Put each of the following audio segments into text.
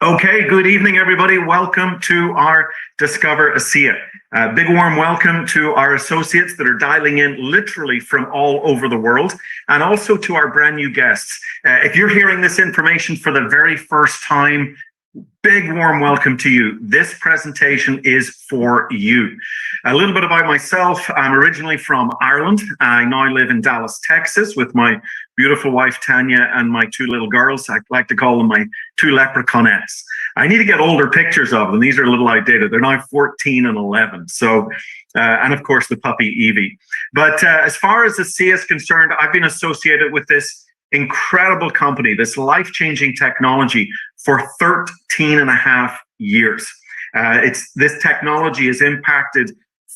Okay, good evening, everybody. Welcome to our Discover ASEA. Big warm welcome to our associates that are dialing in literally from all over the world, and also to our brand new guests. If you're hearing this information for the very first time, big warm welcome to you. This presentation is for you. A little bit about myself. I'm originally from Ireland. I now live in Dallas, Texas with my beautiful wife, Tanya, and my two little girls. I like to call them my two leprechaunettes. I need to get older pictures of them. These are a little outdated. They're now 14 and 11. So, and of course, the puppy, Evie. But as far as ASEA is concerned, I've been associated with this incredible company, this life-changing technology for 13 and a half years. This technology has impacted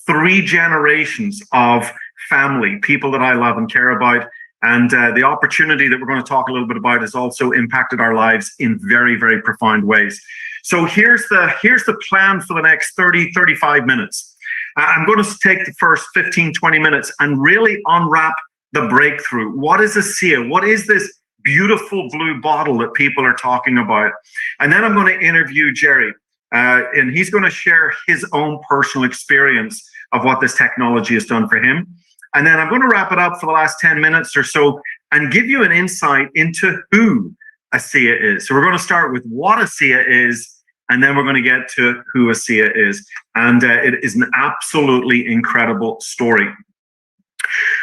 3 generations of family, people that I love and care about. And the opportunity that we're going to talk a little bit about has also impacted our lives in very, very profound ways. So here's the plan for the next 30, 35 minutes. I'm going to take the first 15, 20 minutes and really unwrap the breakthrough. What is ASEA? What is this beautiful blue bottle that people are talking about? And then I'm going to interview Jerry, and he's going to share his own personal experience of what this technology has done for him. And then I'm going to wrap it up for the last 10 minutes or so and give you an insight into who ASEA is. So we're going to start with what ASEA is, and then we're going to get to who ASEA is. And it is an absolutely incredible story.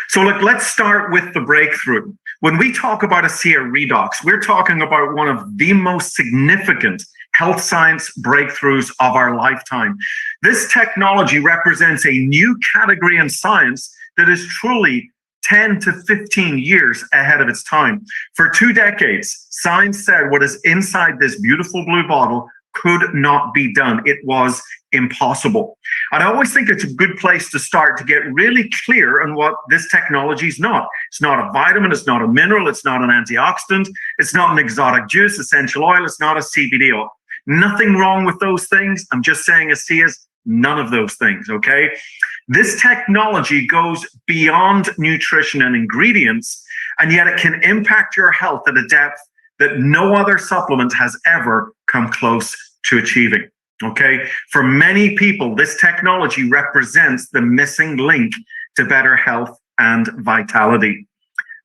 So look, let's start with the breakthrough. When we talk about ASEA Redox, we're talking about one of the most significant health science breakthroughs of our lifetime. This technology represents a new category in science that is truly 10 to 15 years ahead of its time. For 2 decades, science said what is inside this beautiful blue bottle could not be done. It was impossible. And I always think it's a good place to start to get really clear on what this technology is not. It's not a vitamin, it's not a mineral, it's not an antioxidant, it's not an exotic juice, essential oil, it's not a CBD oil. Nothing wrong with those things. I'm just saying ASEA's none of those things, okay? This technology goes beyond nutrition and ingredients, and yet it can impact your health at a depth that no other supplement has ever come close to achieving. Okay, for many people, this technology represents the missing link to better health and vitality.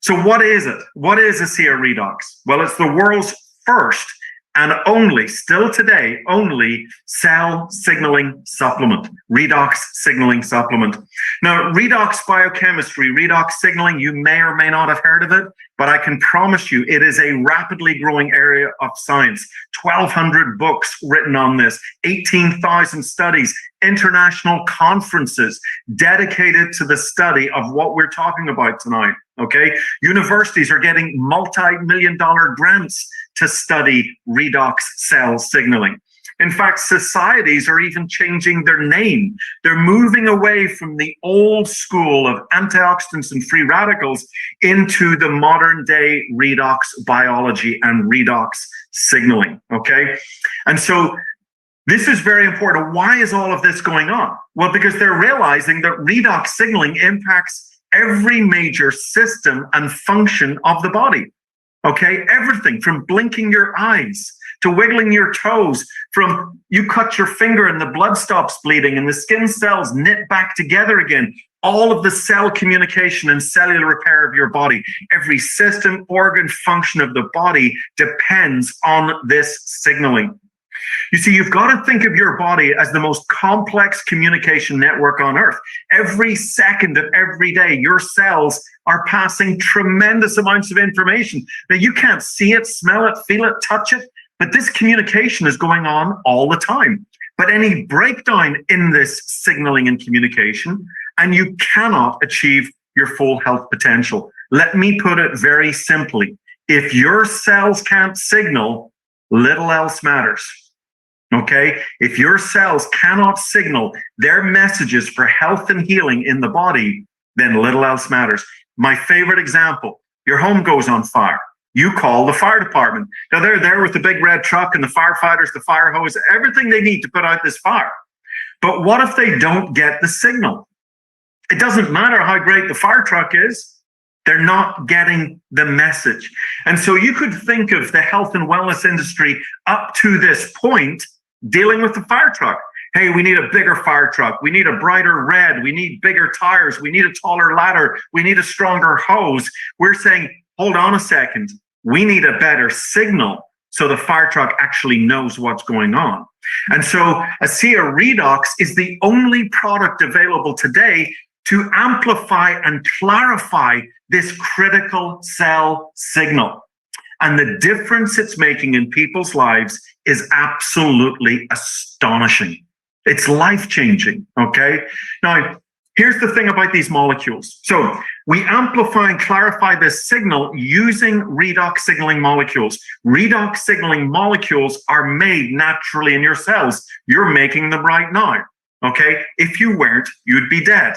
So what is it? What is ASEA Redox? Well, it's the world's first and only, still today, only cell signaling supplement, redox signaling supplement. Now, redox biochemistry, redox signaling, you may or may not have heard of it, but I can promise you it is a rapidly growing area of science. 1,200 books written on this, 18,000 studies, international conferences dedicated to the study of what we're talking about tonight, okay? Universities are getting multi-million-dollar grants to study redox cell signaling. In fact, societies are even changing their name. They're moving away from the old school of antioxidants and free radicals into the modern day redox biology and redox signaling, okay? And so this is very important. Why is all of this going on? Well, because they're realizing that redox signaling impacts every major system and function of the body. Okay, everything from blinking your eyes to wiggling your toes, from you cut your finger and the blood stops bleeding and the skin cells knit back together again. All of the cell communication and cellular repair of your body, every system, organ, function of the body depends on this signaling. You see, you've got to think of your body as the most complex communication network on earth. Every second of every day, your cells are passing tremendous amounts of information. Now, you can't see it, smell it, feel it, touch it, but this communication is going on all the time. But any breakdown in this signaling and communication, and you cannot achieve your full health potential. Let me put it very simply. If your cells can't signal, little else matters. Okay, if your cells cannot signal their messages for health and healing in the body, then little else matters. My favorite example, your home goes on fire. You call the fire department. Now they're there with the big red truck and the firefighters, the fire hose, everything they need to put out this fire. But what if they don't get the signal? It doesn't matter how great the fire truck is. They're not getting the message. And so you could think of the health and wellness industry up to this point dealing with the fire truck. Hey, we need a bigger fire truck. We need a brighter red. We need bigger tires. We need a taller ladder. We need a stronger hose. We're saying, hold on a second. We need a better signal so the fire truck actually knows what's going on. And so ASEA Redox is the only product available today to amplify and clarify this critical cell signal. And the difference it's making in people's lives is absolutely astonishing. It's life-changing, okay? Now, here's the thing about these molecules. So we amplify and clarify this signal using redox signaling molecules. Redox signaling molecules are made naturally in your cells. You're making them right now, okay? If you weren't, you'd be dead.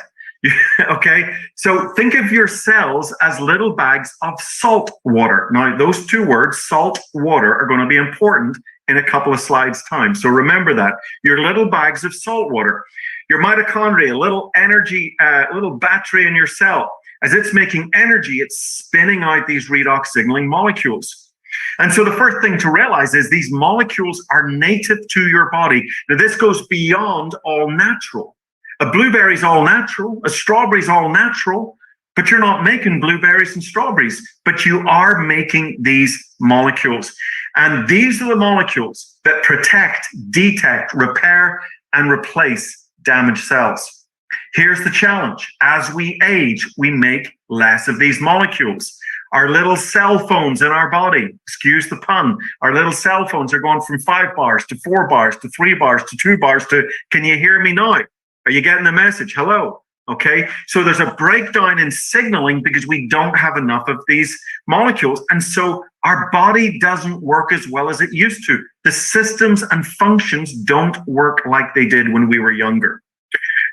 Okay, so think of your cells as little bags of salt water. Now, those two words, salt water, are going to be important in a couple of slides' time. So remember that. Your little bags of salt water. Your mitochondria, little energy, little battery in your cell. As it's making energy, it's spinning out these redox signaling molecules. And so the first thing to realize is these molecules are native to your body. Now, this goes beyond all natural. A blueberry's all natural, a strawberry's all natural, but you're not making blueberries and strawberries, but you are making these molecules. And these are the molecules that protect, detect, repair, and replace damaged cells. Here's the challenge. As we age, we make less of these molecules. Our little cell phones in our body, excuse the pun, our little cell phones are going from 5 bars to 4 bars to 3 bars to 2 bars to, can you hear me now? Are you getting the message? Hello. Okay. So there's a breakdown in signaling because we don't have enough of these molecules. And so our body doesn't work as well as it used to. The systems and functions don't work like they did when we were younger.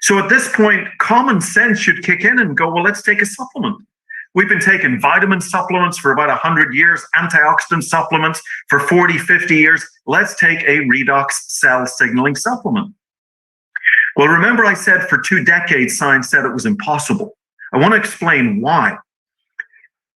So at this point, common sense should kick in and go, well, let's take a supplement. We've been taking vitamin supplements for about 100 years, antioxidant supplements for 40, 50 years. Let's take a redox cell signaling supplement. Well, remember I said for 2 decades, science said it was impossible. I want to explain why.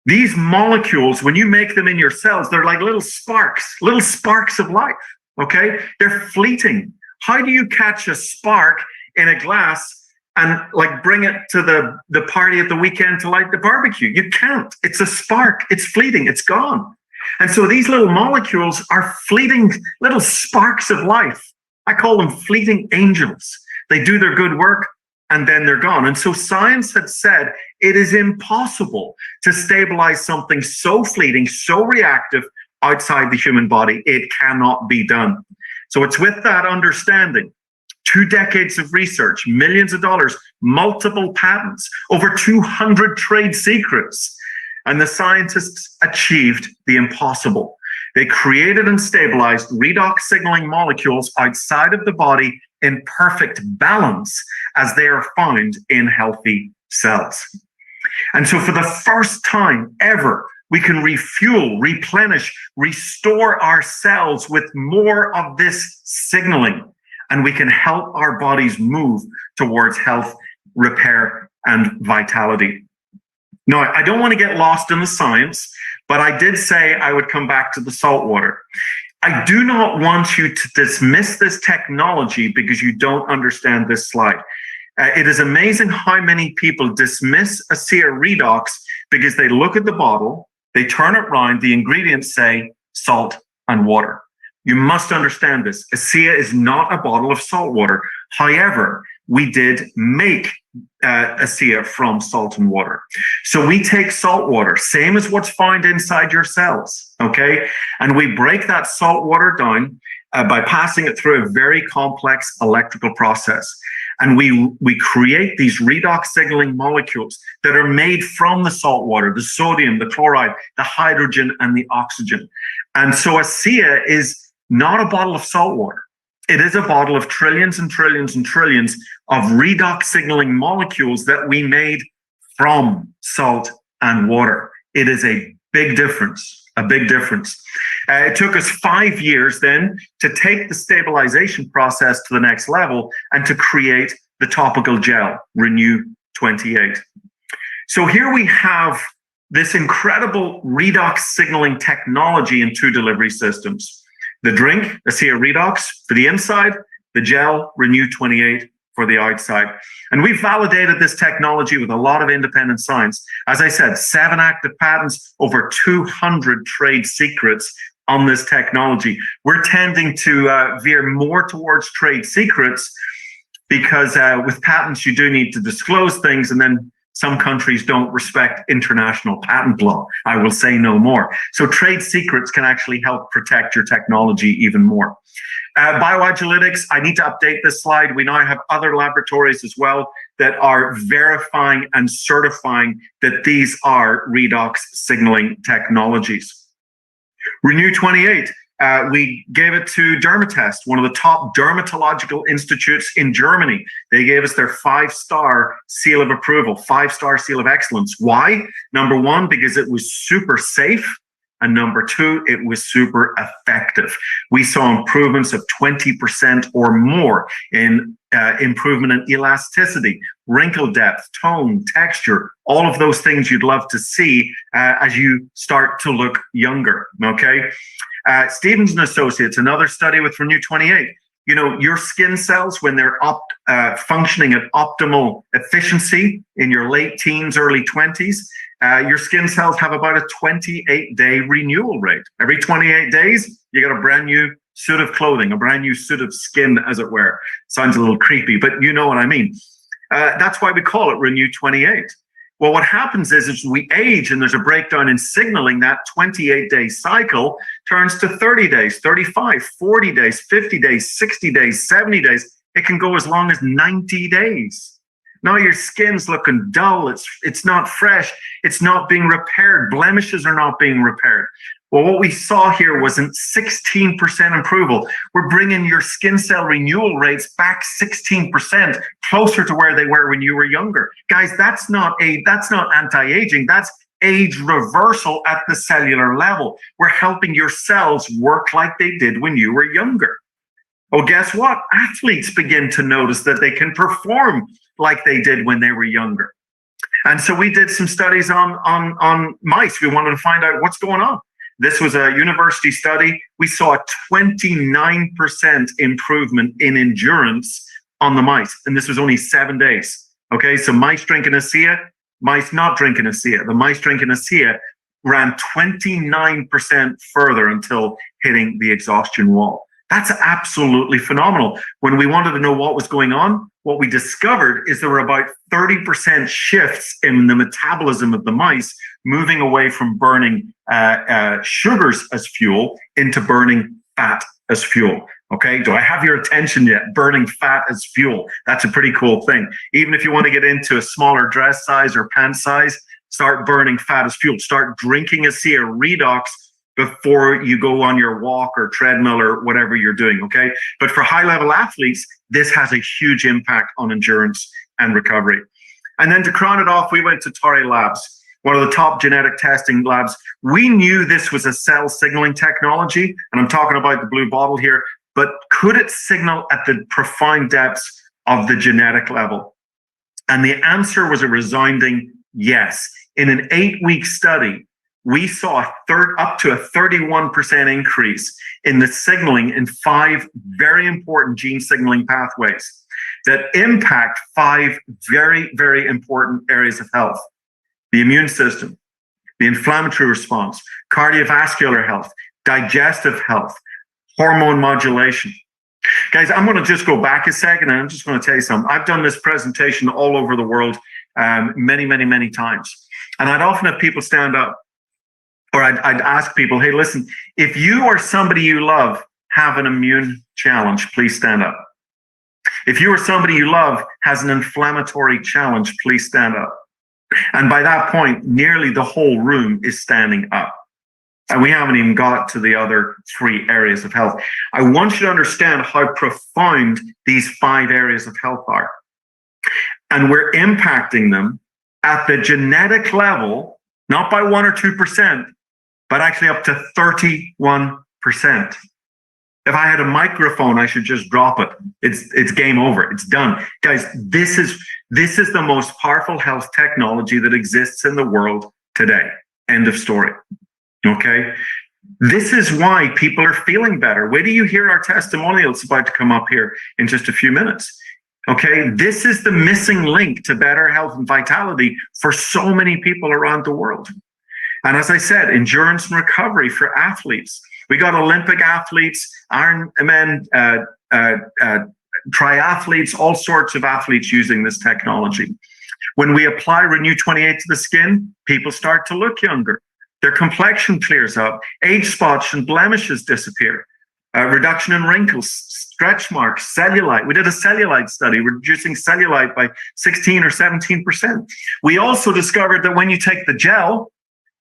These molecules, when you make them in your cells, they're like little sparks of life, okay? They're fleeting. How do you catch a spark in a glass and like bring it to the party at the weekend to light the barbecue? You can't. It's a spark. It's fleeting. It's gone. And so these little molecules are fleeting little sparks of life. I call them fleeting angels. They do their good work and then they're gone. And so science had said it is impossible to stabilize something so fleeting, so reactive outside the human body. It cannot be done. So it's with that understanding, 2 decades of research, millions of dollars, multiple patents, over 200 trade secrets. And the scientists achieved the impossible. They created and stabilized redox signaling molecules outside of the body in perfect balance as they are found in healthy cells. And so for the first time ever, we can refuel, replenish, restore our cells with more of this signaling, and we can help our bodies move towards health, repair, and vitality. Now, I don't want to get lost in the science, but I did say I would come back to the salt water. I do not want you to dismiss this technology because you don't understand this slide. It is amazing how many people dismiss ASEA Redox because they look at the bottle, they turn it around, the ingredients say salt and water. You must understand this. ASEA is not a bottle of salt water. However, we did make ASEA from salt and water. So we take salt water, same as what's found inside your cells, okay? And we break that salt water down by passing it through a very complex electrical process. And we create these redox signaling molecules that are made from the salt water, the sodium, the chloride, the hydrogen, and the oxygen. And so ASEA is not a bottle of salt water. It is a bottle of trillions and trillions and trillions of redox signaling molecules that we made from salt and water. It is a big difference, a big difference. It took us 5 years then to take the stabilization process to the next level and to create the topical gel, Renew 28. So here we have this incredible redox signaling technology in 2 delivery systems. The drink, ASEA Redox for the inside, the gel, Renew 28 for the outside. And we've validated this technology with a lot of independent science. As I said, 7 active patents, over 200 trade secrets on this technology. We're tending to veer more towards trade secrets because with patents, you do need to disclose things, and then some countries don't respect international patent law. I will say no more. So trade secrets can actually help protect your technology even more. Bioagilitics, I need to update this slide. We now have other laboratories as well that are verifying and certifying that these are redox signaling technologies. Renew 28, we gave it to Dermatest, one of the top dermatological institutes in Germany. They gave us their 5-star seal of approval, 5-star seal of excellence. Why? Number 1, because it was super safe. And number 2, it was super effective. We saw improvements of 20% or more in improvement in elasticity, wrinkle depth, tone, texture, all of those things you'd love to see as you start to look younger, okay? Stevens and Associates, another study with Renew 28. You know, your skin cells, when they're functioning at optimal efficiency in your late teens, early 20s, your skin cells have about a 28-day renewal rate. Every 28 days, you get a brand new suit of clothing, a brand new suit of skin, as it were. Sounds a little creepy, but you know what I mean. That's why we call it Renew 28. Well, what happens is we age and there's a breakdown in signaling. That 28-day cycle turns to 30 days, 35, 40 days, 50 days, 60 days, 70 days. It can go as long as 90 days. Now your skin's looking dull. It's not fresh. It's not being repaired. Blemishes are not being repaired. Well, what we saw here was a 16% improval. We're bringing your skin cell renewal rates back 16%, closer to where they were when you were younger. Guys, that's not anti-aging. That's age reversal at the cellular level. We're helping your cells work like they did when you were younger. Well, guess what? Athletes begin to notice that they can perform like they did when they were younger. And so we did some studies on mice. We wanted to find out what's going on. This was a university study. We saw a 29% improvement in endurance on the mice. And this was only 7 days. Okay, so mice drinking ASEA, mice not drinking ASEA. The mice drinking ASEA ran 29% further until hitting the exhaustion wall. That's absolutely phenomenal. When we wanted to know what was going on, what we discovered is there were about 30% shifts in the metabolism of the mice, moving away from burning sugars as fuel into burning fat as fuel. Okay, do I have your attention yet? Burning fat as fuel. That's a pretty cool thing. Even if you want to get into a smaller dress size or pant size, start burning fat as fuel. Start drinking ASEA Redox before you go on your walk or treadmill or whatever you're doing, okay? But for high-level athletes, this has a huge impact on endurance and recovery. And then to crown it off, we went to Torrey Labs, one of the top genetic testing labs. We knew this was a cell signaling technology, and I'm talking about the blue bottle here, but could it signal at the profound depths of the genetic level? And the answer was a resounding yes. In an 8-week study, we saw up to a 31% increase in the signaling in 5 very important gene signaling pathways that impact 5 very, very important areas of health: the immune system, the inflammatory response, cardiovascular health, digestive health, hormone modulation. Guys, I'm going to just go back a second and I'm just going to tell you something. I've done this presentation all over the world many, many, many times. And I'd often have people stand up, or I'd ask people, hey, listen, if you or somebody you love have an immune challenge, please stand up. If you or somebody you love has an inflammatory challenge, please stand up. And by that point, nearly the whole room is standing up. And we haven't even got to the other 3 areas of health. I want you to understand how profound these 5 areas of health are. And we're impacting them at the genetic level, not by 1 or 2%, but actually up to 31%. If I had a microphone, I should just drop it. It's game over. It's done. Guys, this is the most powerful health technology that exists in the world today. End of story. Okay. This is why people are feeling better. Wait till you hear our testimonials about to come up here in just a few minutes. Okay. This is the missing link to better health and vitality for so many people around the world. And as I said, endurance and recovery for athletes. We got Olympic athletes, Ironmen, triathletes, all sorts of athletes using this technology. When we apply Renew 28 to the skin, people start to look younger. Their complexion clears up, age spots and blemishes disappear. Reduction in wrinkles, stretch marks, cellulite. We did a cellulite study, reducing cellulite by 16 or 17%. We also discovered that when you take the gel,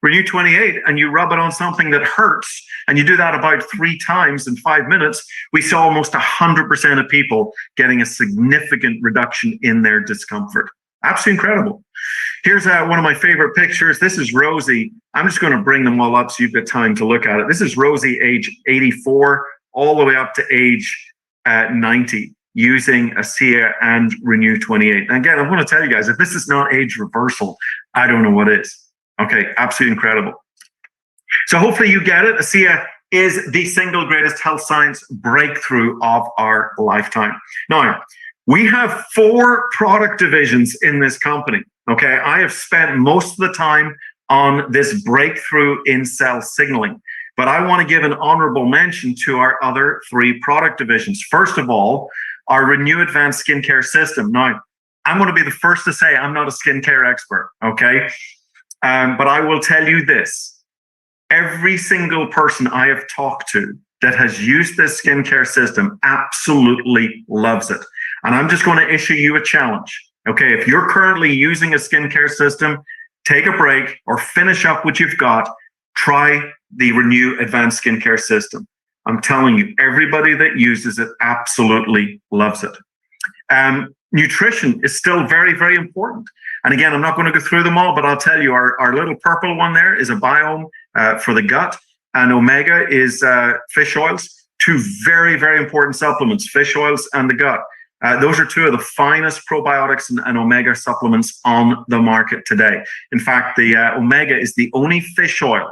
Renew 28, and you rub it on something that hurts, and you do that about 3 times in 5 minutes, we saw almost 100% of people getting a significant reduction in their discomfort. Absolutely incredible. Here's one of my favorite pictures. This is Rosie. I'm just going to bring them all up so you've got time to look at it. This is Rosie, age 84, all the way up to age 90, using ASEA and Renew 28. And again, I want to tell you guys, if this is not age reversal, I don't know what is. Okay, absolutely incredible. So hopefully you get it. ASEA is the single greatest health science breakthrough of our lifetime. Now, we have 4 product divisions in this company. Okay, I have spent most of the time on this breakthrough in cell signaling, but I want to give an honorable mention to our other 3 product divisions. First of all, our Renew Advanced Skincare System. Now, I'm going to be the first to say I'm not a skincare expert, okay? But I will tell you this. Every single person I have talked to that has used this skincare system absolutely loves it. And I'm just going to issue you a challenge. Okay, if you're currently using a skincare system, take a break or finish up what you've got. Try the Renew Advanced Skincare System. I'm telling you, everybody that uses it absolutely loves it. Nutrition is still very, very important. And again, I'm not going to go through them all, but I'll tell you, our little purple one there is a biome for the gut, and omega is fish oils. 2 very, very important supplements, fish oils and the gut. Those are 2 of the finest probiotics and omega supplements on the market today. In fact, the omega is the only fish oil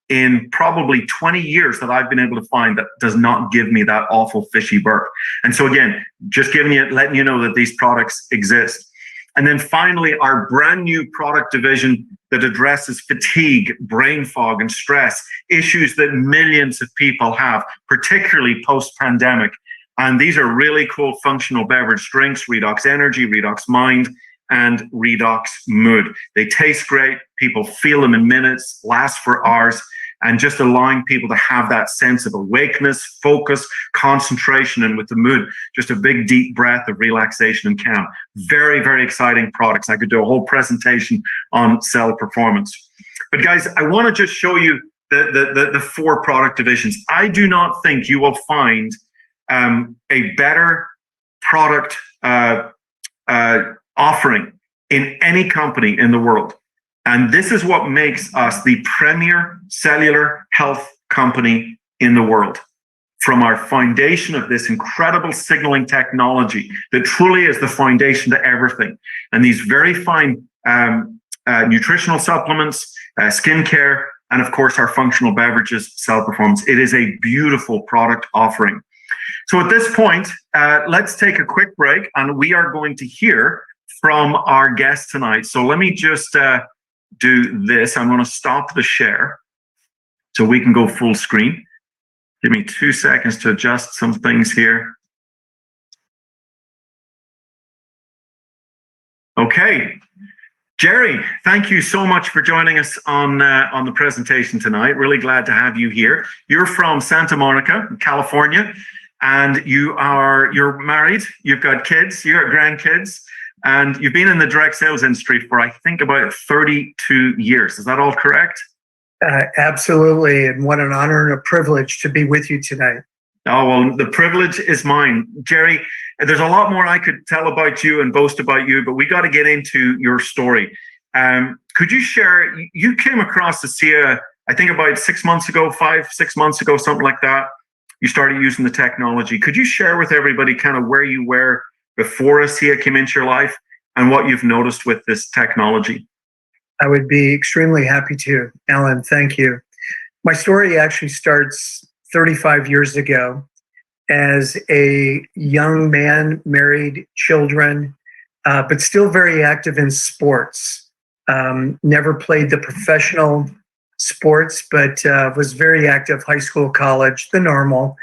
in probably 20 years that I've been able to find that does not give me that awful fishy burp. And so again, just letting you know that these products exist. And then finally, our brand new product division that addresses fatigue, brain fog, and stress, issues that millions of people have, particularly post-pandemic. And these are really cool functional beverage drinks: Redox Energy, Redox Mind, and Redox Mood. They taste great. People feel them in minutes, last for hours, and just allowing people to have that sense of awakeness, focus, concentration, and with the mood, just a big deep breath of relaxation and calm. Very, very exciting products. I could do a whole presentation on cell performance. But guys, I want to just show you the 4 product divisions. I do not think you will find a better product offering in any company in the world. And this is what makes us the premier cellular health company in the world. From our foundation of this incredible signaling technology that truly is the foundation to everything, and these very fine nutritional supplements, skincare, and of course our functional beverages, cell performance. It is a beautiful product offering. So at this point, let's take a quick break, and we are going to hear from our guest tonight. So let me just do this. I'm going to stop the share so we can go full screen. Give me 2 seconds to adjust some things here. Okay. Jerry, thank you so much for joining us on the presentation tonight. Really glad to have you here. You're from Santa Monica, California, and you're married. You've got kids. You've got grandkids. And you've been in the direct sales industry for, I think, about 32 years. Is that all correct? Absolutely. And what an honor and a privilege to be with you tonight. Oh, well, the privilege is mine. Jerry, there's a lot more I could tell about you and boast about you, but we got to get into your story. Could you share, you came across ASEA, I think about 6 months ago, 5-6 months ago, something like that. You started using the technology. Could you share with everybody kind of where you were before ASEA came into your life and what you've noticed with this technology? I would be extremely happy to. Alan, thank you. My story actually starts 35 years ago as a young man, married, children, but still very active in sports. Never played the professional sports, but was very active high school, college, the normal,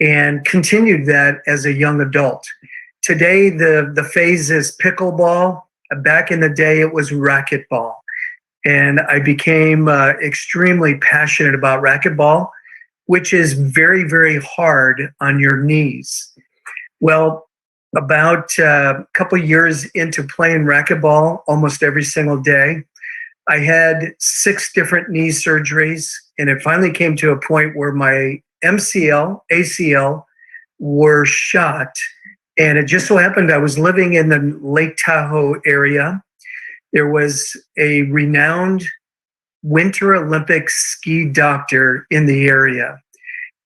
and continued that as a young adult. Today, the phase is pickleball. Back in the day, it was racquetball. And I became extremely passionate about racquetball, which is very, very hard on your knees. Well, about a couple years into playing racquetball almost every single day, I had 6 different knee surgeries, and it finally came to a point where my MCL, ACL were shot. And it just so happened I was living in the Lake Tahoe area. There was a renowned Winter Olympic ski doctor in the area.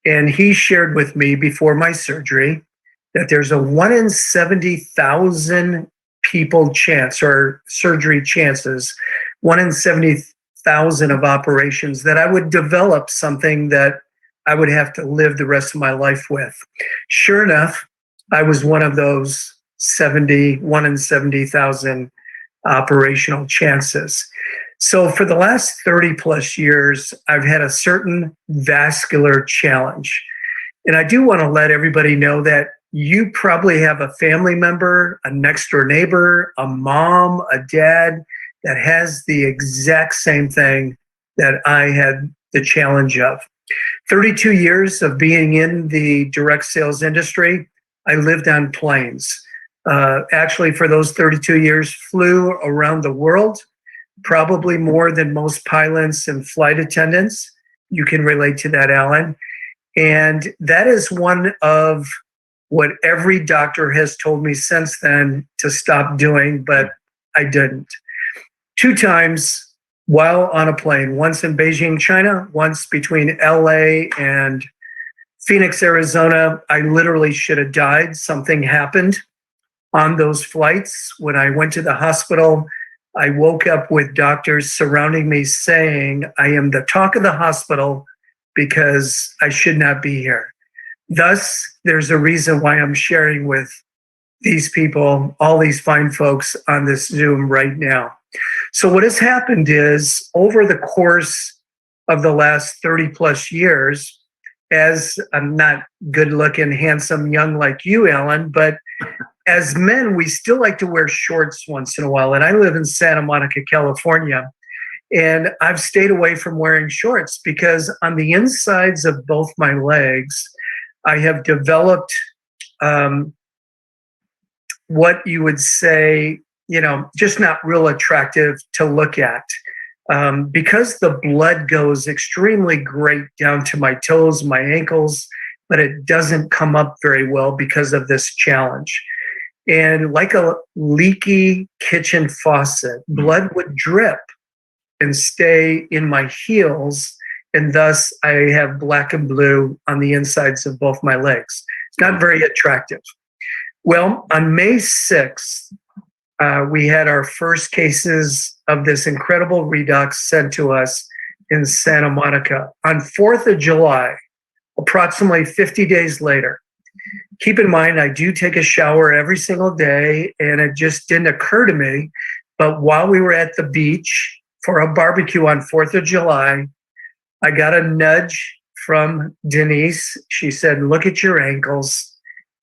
And he shared with me before my surgery that there's a 1 in 70,000 people chance, or surgery chances, 1 in 70,000 of operations, that I would develop something that I would have to live the rest of my life with. Sure enough, I was one of those 1 in 70,000 operational chances. So for the last 30 plus years, I've had a certain vascular challenge. And I do want to let everybody know that you probably have a family member, a next door neighbor, a mom, a dad that has the exact same thing that I had the challenge of. 32 years of being in the direct sales industry, I lived on planes. Actually, for those 32 years, flew around the world, probably more than most pilots and flight attendants. You can relate to that, Alan. And that is one of what every doctor has told me since then to stop doing, but I didn't. 2 times while on a plane, once in Beijing, China, once between LA and Phoenix, Arizona. I literally should have died. Something happened on those flights. When I went to the hospital, I woke up with doctors surrounding me saying, I am the talk of the hospital because I should not be here. Thus, there's a reason why I'm sharing with these people, all these fine folks on this Zoom right now. So what has happened is, over the course of the last 30 plus years, as I'm not good looking, handsome, young like you, Alan, but as men, we still like to wear shorts once in a while. And I live in Santa Monica, California. And I've stayed away from wearing shorts because on the insides of both my legs, I have developed what you would say, just not real attractive to look at. Because the blood goes extremely great down to my toes, my ankles, but it doesn't come up very well because of this challenge. And like a leaky kitchen faucet, blood would drip and stay in my heels. And thus I have black and blue on the insides of both my legs. It's not very attractive. Well, on May 6th, we had our first cases of this incredible Redox sent to us in Santa Monica. On 4th of July, approximately 50 days later, keep in mind, I do take a shower every single day, and it just didn't occur to me. But while we were at the beach for a barbecue on 4th of July, I got a nudge from Denise. She said, look at your ankles.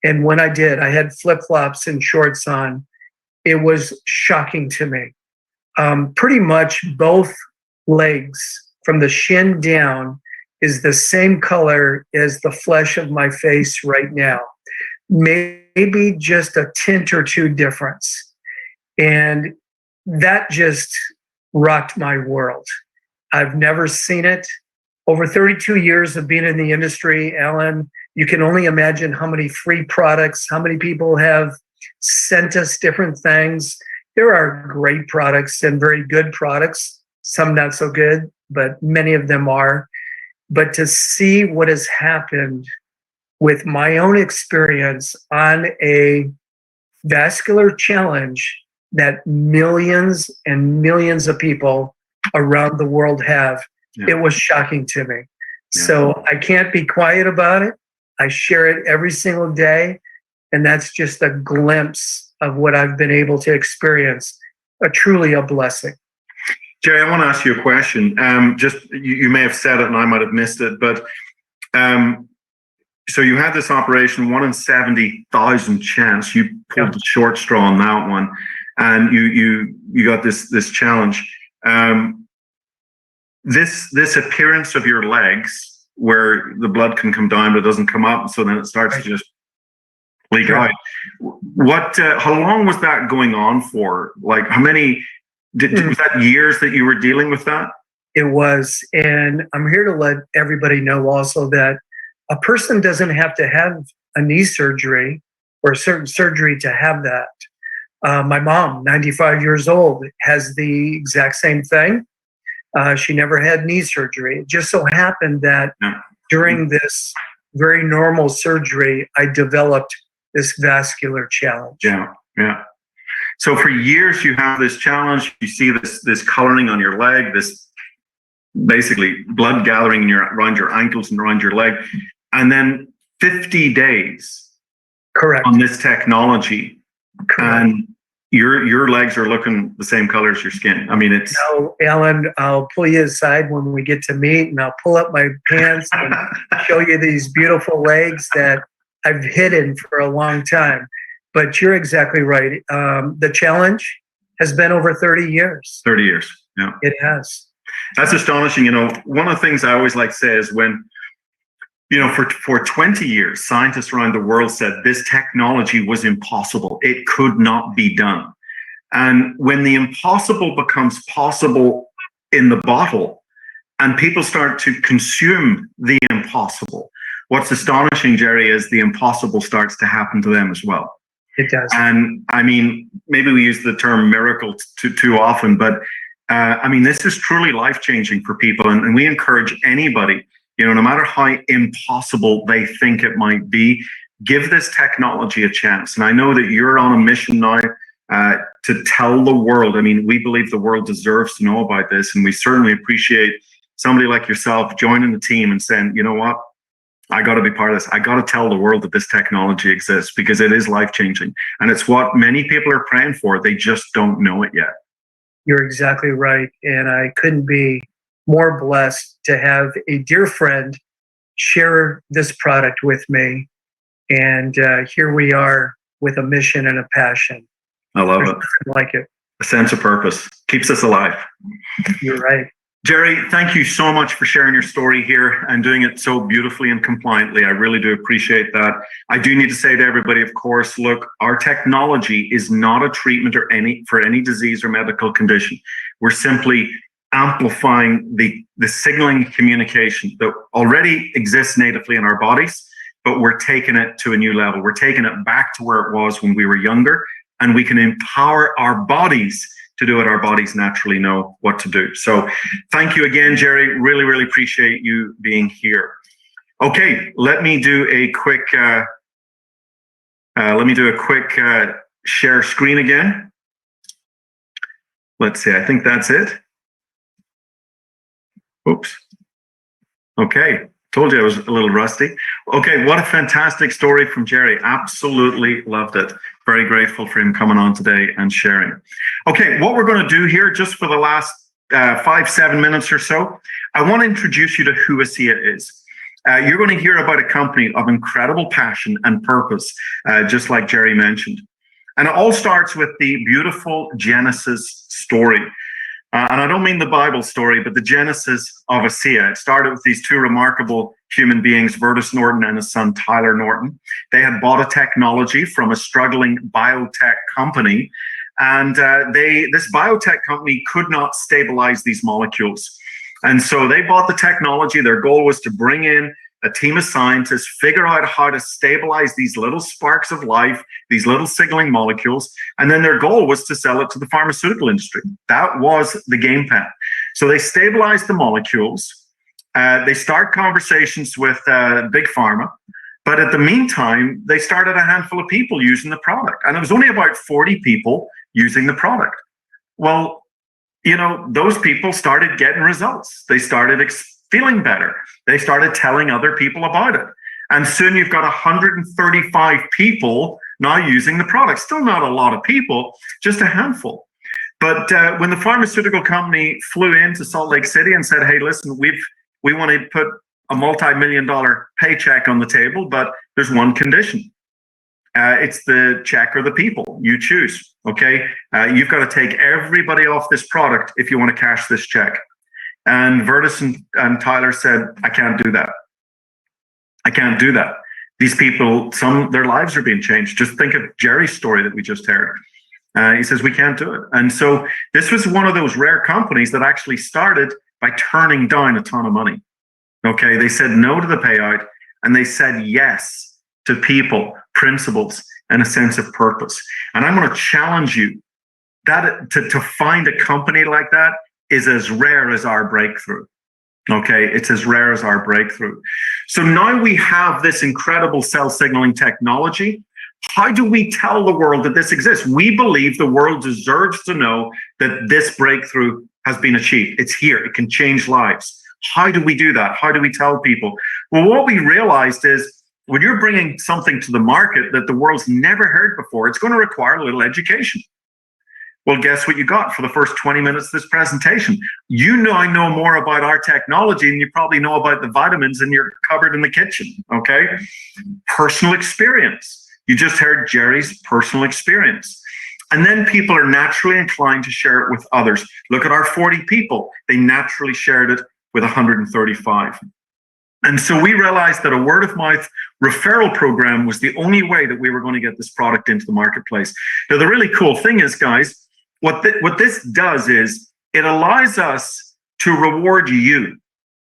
And when I did, I had flip-flops and shorts on. It was shocking to me. Pretty much both legs from the shin down is the same color as the flesh of my face right now. Maybe just a tint or two difference. And that just rocked my world. I've never seen it. Over 32 years of being in the industry, Alan, you can only imagine how many free products, how many people have sent us different things. There are great products and very good products, some not so good, but many of them are. But to see what has happened with my own experience on a vascular challenge that millions and millions of people around the world have. Yeah. It was shocking to me. Yeah. So I can't be quiet about it. I share it every single day. And that's just a glimpse of what I've been able to experience. Truly a blessing. Jerry, I want to ask you a question. You may have said it and I might have missed it, but so you had this operation, 1 in 70,000 chance. You pulled the short straw on that one, and you got this challenge. This appearance of your legs, where the blood can come down but it doesn't come up, so then it starts to just leak out. How long was that going on for? Like, how many? Was that years that you were dealing with that? It was, and I'm here to let everybody know also that a person doesn't have to have a knee surgery or a certain surgery to have that. My mom, 95 years old, has the exact same thing. She never had knee surgery. It just so happened that during this very normal surgery, I developed this vascular challenge. Yeah. So for years you have this challenge. You see this coloring on your leg, this basically blood gathering around your ankles and around your leg, and then 50 days on this technology, and your legs are looking the same color as your skin. I mean, it's... No, Alan, I'll pull you aside when we get to meet, and I'll pull up my pants and show you these beautiful legs that I've hidden for a long time. But you're exactly right. The challenge has been over 30 years. 30 years, yeah. It has. That's astonishing. You know, one of the things I always like to say is when, you know, for 20 years, scientists around the world said this technology was impossible. It could not be done. And when the impossible becomes possible in the bottle and people start to consume the impossible, what's astonishing, Jerry, is the impossible starts to happen to them as well. It does. And I mean, maybe we use the term miracle too often, but I mean, this is truly life-changing for people. And we encourage anybody, you know, no matter how impossible they think it might be, give this technology a chance. And I know that you're on a mission now to tell the world. I mean, we believe the world deserves to know about this. And we certainly appreciate somebody like yourself joining the team and saying, you know what? I got to be part of this. I got to tell the world that this technology exists, because it is life-changing. And it's what many people are praying for. They just don't know it yet. You're exactly right. And I couldn't be more blessed to have a dear friend share this product with me. And here we are with a mission and a passion. I love There's it. nothing like it. A sense of purpose keeps us alive. You're right. Jerry, thank you so much for sharing your story here and doing it so beautifully and compliantly. I really do appreciate that. I do need to say to everybody, of course, look, our technology is not a treatment for any disease or medical condition. We're simply amplifying the signaling communication that already exists natively in our bodies, but we're taking it to a new level. We're taking it back to where it was when we were younger, and we can empower our bodies to do what our bodies naturally know what to do. So thank you again, Jerry. Really, really appreciate you being here. Okay, let me do a quick share screen again. Let's see, I think that's it. Oops. Okay, told you I was a little rusty. Okay, what a fantastic story from Jerry. Absolutely loved it. Very grateful for him coming on today and sharing. Okay, what we're going to do here, just for the last 5-7 minutes or so, I want to introduce you to who ASEA is. You're going to hear about a company of incredible passion and purpose, just like Jerry mentioned. And it all starts with the beautiful Genesis story. And I don't mean the Bible story, but the genesis of ASEA. It started with these two remarkable human beings, Vertus Norton and his son, Tyler Norton. They had bought a technology from a struggling biotech company. And this biotech company could not stabilize these molecules. And so they bought the technology. Their goal was to bring in a team of scientists, figure out how to stabilize these little sparks of life, these little signaling molecules, and then their goal was to sell it to the pharmaceutical industry. That was the game plan. So they stabilized the molecules. They start conversations with big pharma, but at the meantime, they started a handful of people using the product. And it was only about 40 people using the product. Well, those people started getting results. They started feeling better. They started telling other people about it. And soon you've got 135 people now using the product. Still not a lot of people, just a handful. But when the pharmaceutical company flew into Salt Lake City and said, hey, listen, we want to put a multi-million-dollar paycheck on the table, but there's one condition. It's the check or the people. You choose, okay? You've got to take everybody off this product if you want to cash this check. And Vertus and Tyler said, I can't do that. I can't do that. These people, their lives are being changed. Just think of Jerry's story that we just heard. He says, we can't do it. And so this was one of those rare companies that actually started by turning down a ton of money. Okay, they said no to the payout, and they said yes to people, principles, and a sense of purpose. And I'm going to challenge you that to find a company like that is as rare as our breakthrough. Okay, it's as rare as our breakthrough. So now we have this incredible cell signaling technology. How do we tell the world that this exists? We believe the world deserves to know that this breakthrough has been achieved. It's here. It can change lives. How do we do that? How do we tell people? Well, what we realized is when you're bringing something to the market that the world's never heard before, it's going to require a little education. Well, guess what you got for the first 20 minutes of this presentation? I know more about our technology than you probably know about the vitamins in your cupboard in the kitchen, okay? Personal experience. You just heard Jerry's personal experience. And then people are naturally inclined to share it with others. Look at our 40 people. They naturally shared it with 135. And so we realized that a word of mouth referral program was the only way that we were going to get this product into the marketplace. Now, the really cool thing is, guys, what this does is it allows us to reward you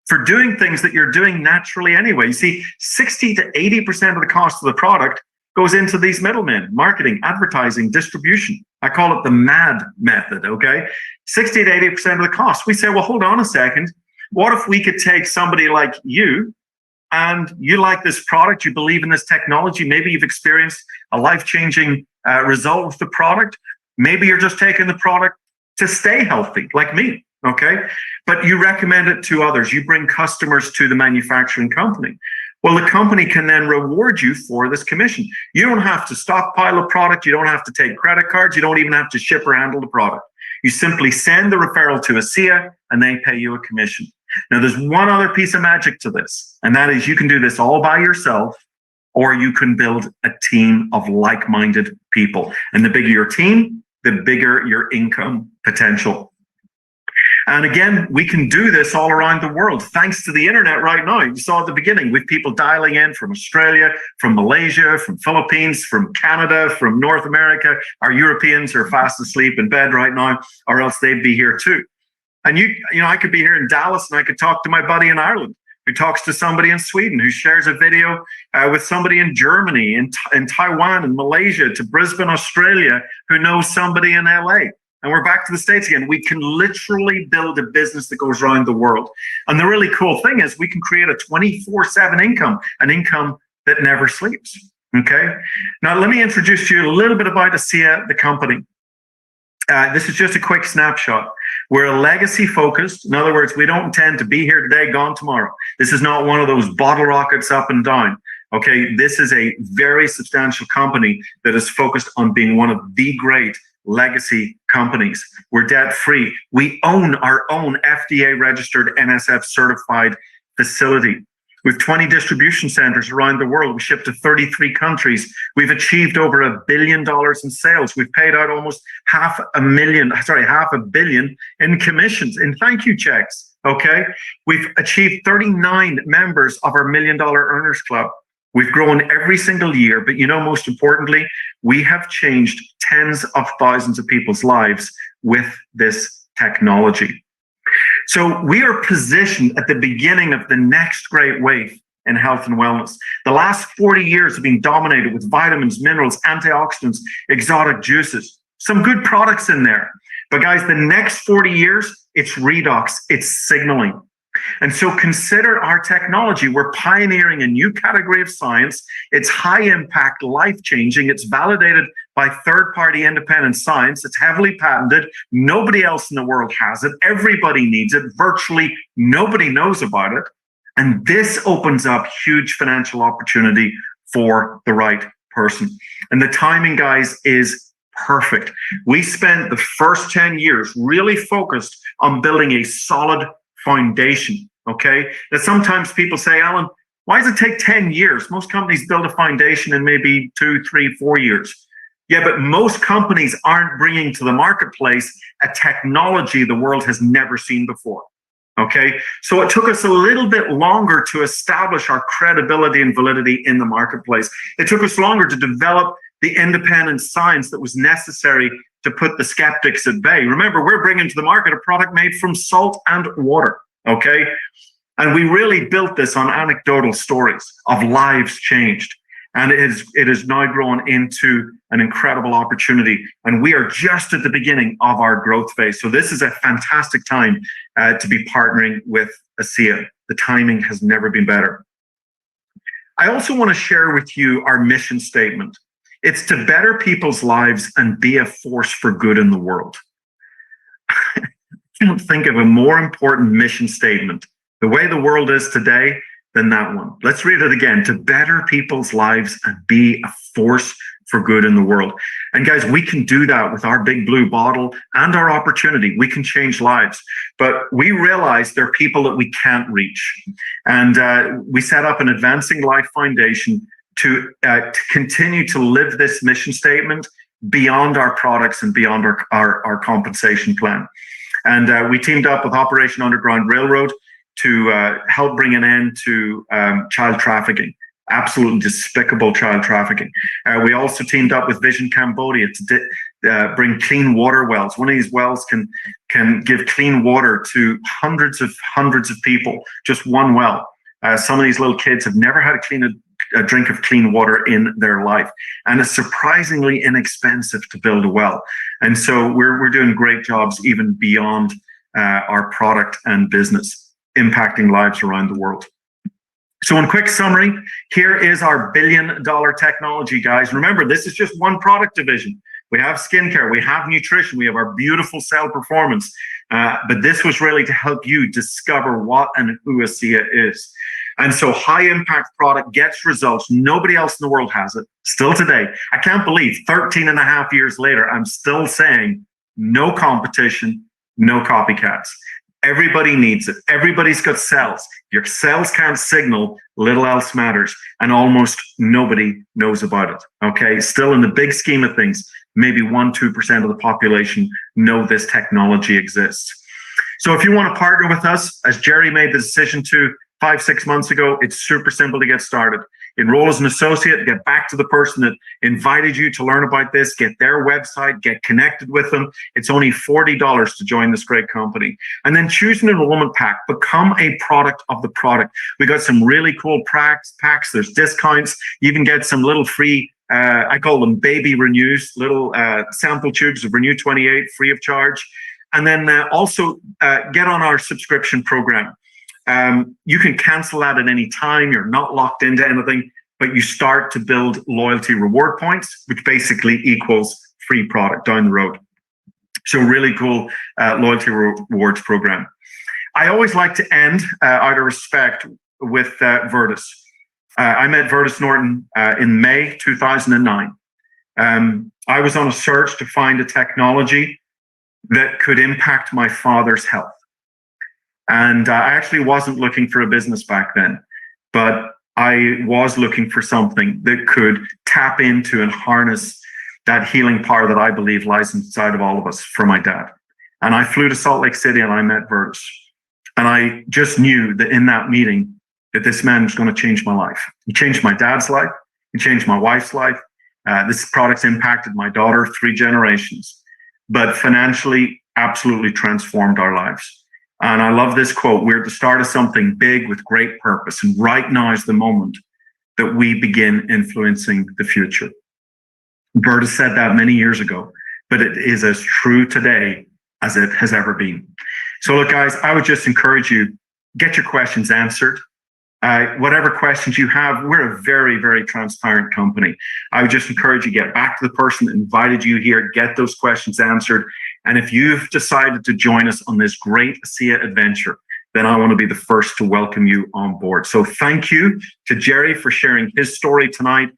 for doing things that you're doing naturally anyway. You see, 60 to 80% of the cost of the product goes into these middlemen: marketing, advertising, distribution. I call it the MAD method, okay? 60 to 80% of the cost. We say, well, hold on a second. What if we could take somebody like you, and you like this product, you believe in this technology, maybe you've experienced a life-changing result with the product. Maybe you're just taking the product to stay healthy, like me, okay? But you recommend it to others. You bring customers to the manufacturing company. Well, the company can then reward you for this commission. You don't have to stockpile a product. You don't have to take credit cards. You don't even have to ship or handle the product. You simply send the referral to ASEA, and they pay you a commission. Now, there's one other piece of magic to this, and that is you can do this all by yourself, or you can build a team of like-minded people. And the bigger your team, the bigger your income potential. And again, we can do this all around the world, thanks to the internet right now. You saw at the beginning, with people dialing in from Australia, from Malaysia, from Philippines, from Canada, from North America. Our Europeans are fast asleep in bed right now, or else they'd be here too. And I could be here in Dallas, and I could talk to my buddy in Ireland who talks to somebody in Sweden, who shares a video with somebody in Germany, in Taiwan, and Malaysia, to Brisbane, Australia, who knows somebody in LA. And we're back to the States again. We can literally build a business that goes around the world. And the really cool thing is we can create a 24/7 income, an income that never sleeps, okay? Now, let me introduce to you a little bit about ASEA, the company. This is just a quick snapshot. We're a legacy focused. In other words, we don't intend to be here today, gone tomorrow. This is not one of those bottle rockets up and down. Okay, this is a very substantial company that is focused on being one of the great legacy companies. We're debt free. We own our own FDA registered, NSF certified facility. With 20 distribution centers around the world, we ship to 33 countries. We've achieved over $1 billion in sales. We've paid out almost half a billion in commissions, in thank you checks, okay? We've achieved 39 members of our $1 Million Earners Club. We've grown every single year, but most importantly, we have changed tens of thousands of people's lives with this technology. So we are positioned at the beginning of the next great wave in health and wellness. The last 40 years have been dominated with vitamins, minerals, antioxidants, exotic juices, some good products in there. But guys, the next 40 years, it's redox, it's signaling. And so consider our technology. We're pioneering a new category of science. It's high impact, life changing. It's validated by third-party independent science. It's heavily patented. Nobody else in the world has it. Everybody needs it. Virtually nobody knows about it. And this opens up huge financial opportunity for the right person. And the timing, guys, is perfect. We spent the first 10 years really focused on building a solid foundation, okay? That sometimes people say, Alan, why does it take 10 years? Most companies build a foundation in maybe 2, 3, 4 years. Yeah, but most companies aren't bringing to the marketplace a technology the world has never seen before. Okay, so it took us a little bit longer to establish our credibility and validity in the marketplace. It took us longer to develop the independent science that was necessary to put the skeptics at bay. Remember, we're bringing to the market a product made from salt and water, okay? And we really built this on anecdotal stories of lives changed. And it has now grown into an incredible opportunity. And we are just at the beginning of our growth phase. So this is a fantastic time to be partnering with ASEA. The timing has never been better. I also want to share with you our mission statement. It's to better people's lives and be a force for good in the world. I can't think of a more important mission statement, the way the world is today, than that one. Let's read it again. To better people's lives and be a force for good in the world. And guys, we can do that with our big blue bottle and our opportunity. We can change lives, but we realize there are people that we can't reach. And we set up an Advancing Life Foundation to continue to live this mission statement beyond our products and beyond our compensation plan. And we teamed up with Operation Underground Railroad to help bring an end to child trafficking, absolutely despicable child trafficking. We also teamed up with Vision Cambodia to bring clean water wells. One of these wells can give clean water to hundreds of people, just one well. Some of these little kids have never had a drink of clean water in their life. And it's surprisingly inexpensive to build a well. And so we're doing great jobs even beyond our product and business, impacting lives around the world. So in quick summary, here is our billion-dollar technology, guys. Remember, this is just one product division. We have skincare, we have nutrition, we have our beautiful cell performance. But this was really to help you discover what and who ASEA is. And so high impact product gets results. Nobody else in the world has it. Still today. I can't believe 13 and a half years later, I'm still saying no competition, no copycats. Everybody needs it. Everybody's got cells. Your cells can't signal, little else matters. And almost nobody knows about it. Okay. Still in the big scheme of things, maybe 1-2% of the population know this technology exists. So if you want to partner with us, as Jerry made the decision to 5-6 months ago, it's super simple to get started. Enroll as an associate, get back to the person that invited you to learn about this, get their website, get connected with them. It's only $40 to join this great company. And then choose an enrollment pack, become a product of the product. We got some really cool packs, there's discounts. You even get some little free, I call them baby renews, little sample tubes of Renew 28 free of charge. And then also get on our subscription program. You can cancel that at any time. You're not locked into anything, but you start to build loyalty reward points, which basically equals free product down the road. So really cool loyalty rewards program. I always like to end out of respect with Virtus. I met Virtus Norton in May 2009. I was on a search to find a technology that could impact my father's health. And I actually wasn't looking for a business back then, but I was looking for something that could tap into and harness that healing power that I believe lies inside of all of us for my dad. And I flew to Salt Lake City and I met Virtus. And I just knew that in that meeting that this man was going to change my life. He changed my dad's life. He changed my wife's life. This product's impacted my daughter 3 generations, but financially absolutely transformed our lives. And I love this quote: we're at the start of something big with great purpose. And right now is the moment that we begin influencing the future. Virtus said that many years ago, but it is as true today as it has ever been. So look, guys, I would just encourage you, get your questions answered. whatever questions you have. We're a very, very transparent company. I would just encourage you to get back to the person that invited you here, get those questions answered. And if you've decided to join us on this great ASEA adventure, then I want to be the first to welcome you on board. So thank you to Jerry for sharing his story tonight.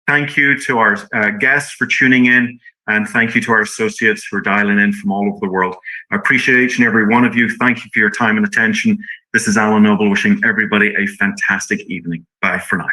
Thank you to our guests for tuning in. And thank you to our associates who are dialing in from all over the world. I appreciate each and every one of you. Thank you for your time and attention. This is Alan Noble wishing everybody a fantastic evening. Bye for now.